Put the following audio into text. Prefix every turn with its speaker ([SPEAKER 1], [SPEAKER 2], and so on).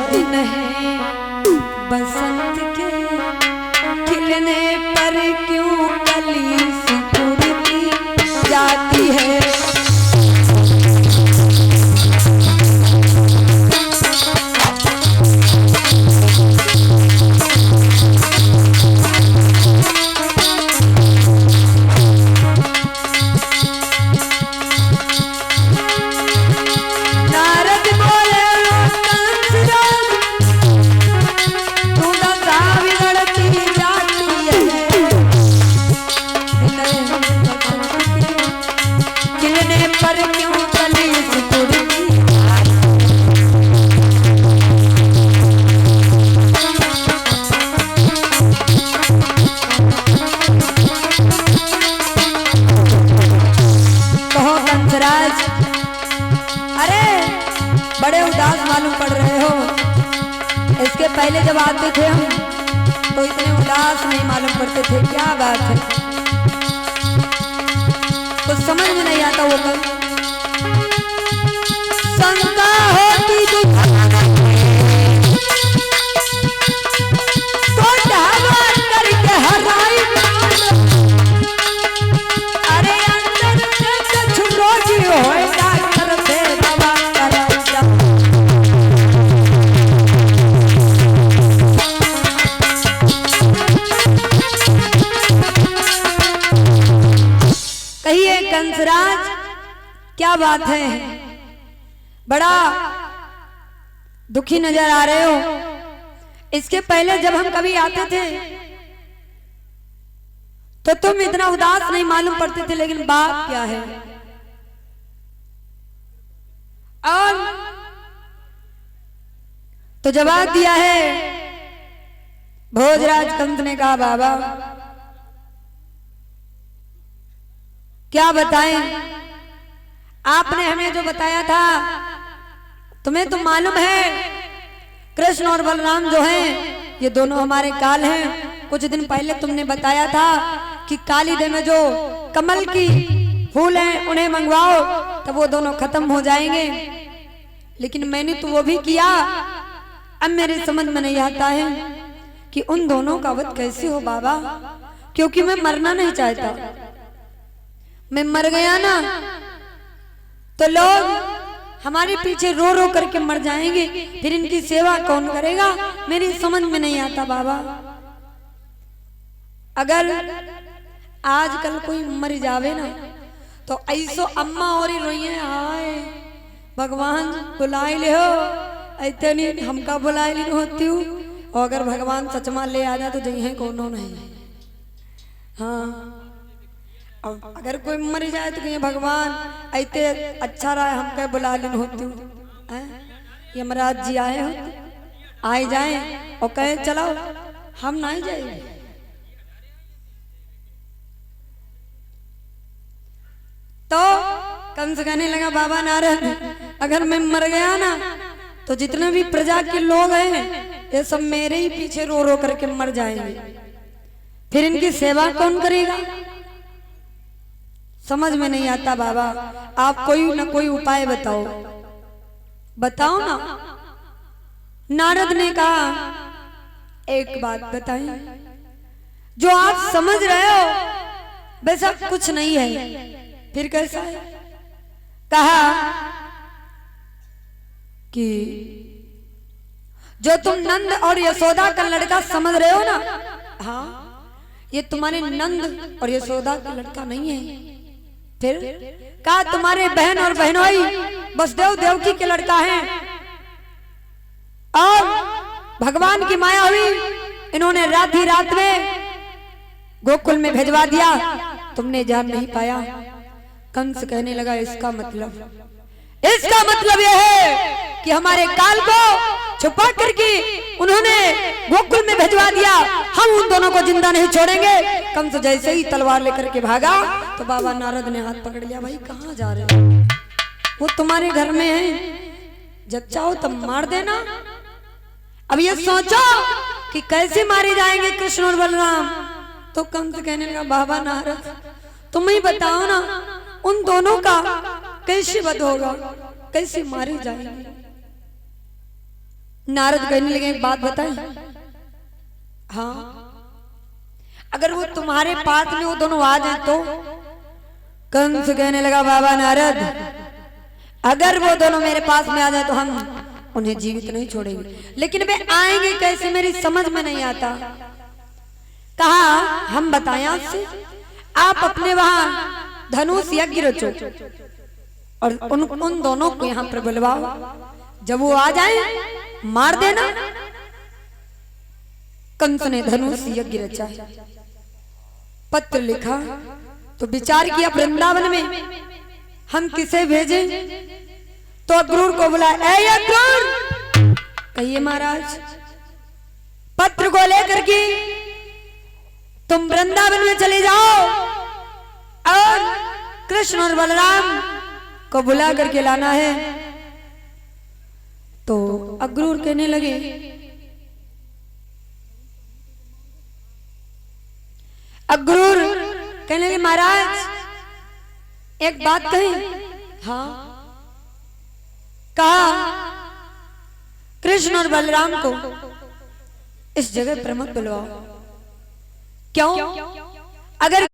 [SPEAKER 1] दिन है बसंत के, खिलने पर क्यों कली सिकुड़ती जाती है। बड़े उदास मालूम पड़ रहे हो। इसके पहले जब आते थे हम तो इतने उदास नहीं मालूम पड़ते थे। क्या बात है, कुछ समझ में नहीं आता। वो कल शंका होती तो करके हराई, अरे अंदर से छुड़ो जी होएगा करते बाबा करा। कहिए कंसराज क्या बात है, बड़ा दुखी नजर आ रहे हो। इसके पहले जब हम कभी आते थे तो तुम इतना उदास नहीं मालूम पड़ते थे, लेकिन बात क्या है। और तो जवाब दिया है भोजराज कंस ने कहा बाबा क्या बताएं, आपने हमें जो बताया था, तुम्हें तो मालूम है कृष्ण और बलराम जो हैं ये दोनों हमारे काल हैं। कुछ दिन पहले तुमने बताया था कि काली देव में जो कमल की फूल हैं उन्हें मंगवाओ तब वो दोनों खत्म हो जाएंगे, लेकिन मैंने तो वो भी किया। अब मेरे समझ में नहीं आता है कि उन दोनों का वध कैसे हो बाबा, क्योंकि मैं मरना नहीं चाहता। मैं मर गया ना तो लोग हमारे पीछे रो रो करके मर जाएंगे, फिर इनकी सेवा कौन करेगा, मेरी समझ में नहीं आता बाबा। अगर आजकल कोई मर जावे ना तो ऐसो अम्मा और ही रोइए, हाय भगवान बुलाए ले हो, ऐसे नहीं हमका बुलाए ले होती हूँ। और अगर भगवान सचमा ले आ जाए तो जही कोनो नहीं। हाँ, और अगर कोई मर जाए तो कहीं भगवान ऐसे अच्छा रहा हम कह बुला लेन होती हूँ। यमराज जी आए हो, आए जाए और कहे चलो हम नहीं जाए। तो कंस कहने लगा बाबा नारद अगर मैं मर गया ना तो जितने भी प्रजा के लोग हैं ये सब मेरे ही पीछे रो रो करके मर जाएंगे, फिर इनकी सेवा कौन करेगा। समझ में नहीं आता बाबा, आप कोई ना कोई उपाय बताओ, बताओ ना। नारद ने कहा एक बात बताएं, जो आप समझ रहे हो वैसा कुछ नहीं है, फिर कैसा है। कहा कि जो तुम नंद और यशोदा का लड़का समझ रहे हो ना, हाँ ये तुम्हारे नंद और यशोदा का लड़का नहीं है। फिर कहा तुम्हारे बहन और बहनोई वसुदेव देवकी के लड़का है, और भगवान की माया हुई, इन्होंने रात ही रात में गोकुल में भेजवा दिया, तुमने जान नहीं पाया। कंस कहने लगा इसका मतलब यह है कि हमारे काल को छुपा करके उन्होंने गोकुल में भेजवा दिया, हम उन दोनों को जिंदा नहीं छोड़ेंगे। कंस जैसे ही तलवार लेकर के भागा तो बाबा नारद ने हाथ पकड़ लिया, भाई कहाँ जा रहे हो, वो तुम्हारे घर में है, जब चाहो तब मार देना। अब ये सोचो कि कैसे मारे जाएंगे कृष्ण और बलराम। तो कंस कहने लगा बाबा नारद तुम ही बताओ ना उन दोनों का कैसे वध होगा, कैसे मारे जाएंगे। नारद कहने लगे एक बात बताएं। हाँ, अगर वो तुम्हारे पास में वो दोनों आ जाए तो? कंस कहने लगा बाबा नारद, अगर वो दोनों मेरे पास में आ जाए तो हम उन्हें जीवित नहीं छोड़ेंगे, लेकिन वे आएंगे कैसे मेरी समझ में नहीं आता। कहा हम बताएं आपसे, आप अपने वहां धनुष यज्ञ रचो और उन दोनों को यहाँ पर बुलवाओ, जब वो आ जाए मार देना। कंस ने धनुष यज्ञ रचा, पत्र लिखा, तो विचार किया वृंदावन में हम किसे भेजें, तो अक्रूर को बुलाया। ए अक्रूर, कहिए महाराज। पत्र को लेकर के तुम वृंदावन में चले जाओ और कृष्ण और बलराम को बुला करके लाना है। तो अक्रूर कहने लगे, अक्रूर कहने लगे महाराज एक बात कहें। हाँ, कहा कृष्ण और बलराम को इस जगह पर मत बुलवाओ। क्यों? अगर